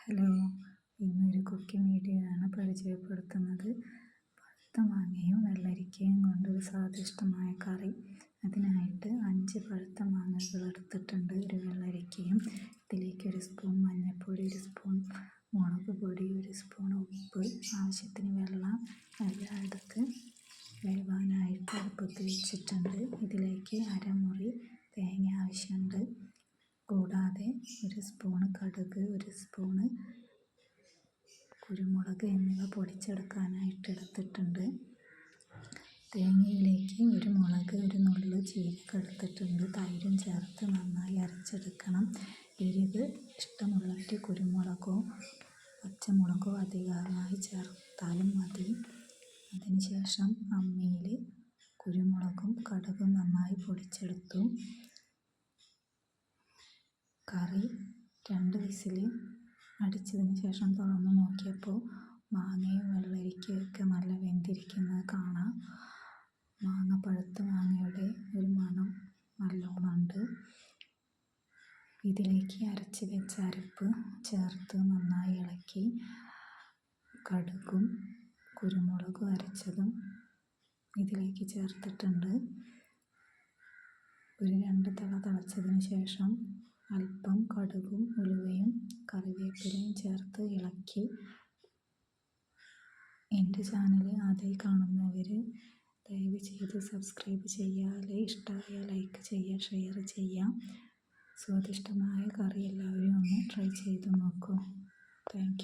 Hello, ഇന്നൊരു cooking video ആണ് പരിചയപ്പെടുത്തുന്നത്. പഴുത്ത മാങ്ങയും വെള്ളരിക്കയും കൊണ്ടൊരു സ്വാദിഷ്ടമായ കറി. അതിനായിട്ട് 5 പഴുത്ത മാങ്ങകൾ എടുത്തിട്ടുണ്ട്, ഒരു വെള്ളരിക്കയും. ഇതിലേക്ക് 1 സ്പൂൺ മഞ്ഞൾപ്പൊടി, 1 സ്പൂൺ മുളക് പൊടി, 1 സ്പൂൺ ഉപ്പ്, ആവശ്യത്തിന് വെള്ളം എല്ലാം എടുത്ത് വേവാനായിട്ട് അടുപ്പത്ത് വെച്ചിട്ടുണ്ട്. ഇതിലേക്ക് അരമുറി തേങ്ങ ആവശ്യമുണ്ട്. കൂടാതെ 1 സ്പൂണ് കടുക്, 1 സ്പൂണ് കുരുമുളക് എന്നിവ പൊടിച്ചെടുക്കാനായിട്ട് എടുത്തിട്ടുണ്ട്. തേങ്ങയിലേക്ക് 1 മുളക്, 1 നുള്ളു ജീരകം എടുത്തിട്ടുണ്ട്. തൈരും ചേർത്ത് നന്നായി അരച്ചെടുക്കണം. എരിവ് ഇഷ്ടമുള്ളവർ കുരുമുളകോ പച്ചമുളകോ അധികമായി ചേർത്താലും മതി. അതിനുശേഷം അമ്മിയിൽ കുരുമുളകും കടുകും നന്നായി പൊടിച്ചെടുത്തു. കറി 2 വിസിൽ അടിച്ചതിന് ശേഷം തുറന്ന് നോക്കിയപ്പോൾ മാങ്ങയും വെള്ളരിക്കയൊക്കെ നല്ല വെന്തിരിക്കുന്നത് കാണാം. പഴുത്ത മാങ്ങയുടെ ഒരു മണം നല്ലോണമുണ്ട്. ഇതിലേക്ക് അരച്ച് വെച്ച അരപ്പ് ചേർത്ത് നന്നായി ഇളക്കി കടുകും കുരുമുളകും അരച്ചതും ഇതിലേക്ക് ചേർത്തിട്ടുണ്ട്. ഒരു 2 തിള തിളച്ചതിന് ശേഷം അല്പം കടുകും ഉലുവയും കറിവേപ്പിലയും ചേർത്ത് ഇളക്കി. എൻ്റെ ചാനൽ ആദ്യമായി കാണുന്നവർ ദയവ് ചെയ്ത് സബ്സ്ക്രൈബ് ചെയ്യുക. ഇഷ്ടമായ ലൈക്ക് ചെയ്യുക, ഷെയർ ചെയ്യാം. സ്വാദിഷ്ടമായ കറി എല്ലാവരും ഒന്ന് ട്രൈ ചെയ്ത് നോക്കൂ. Thank you.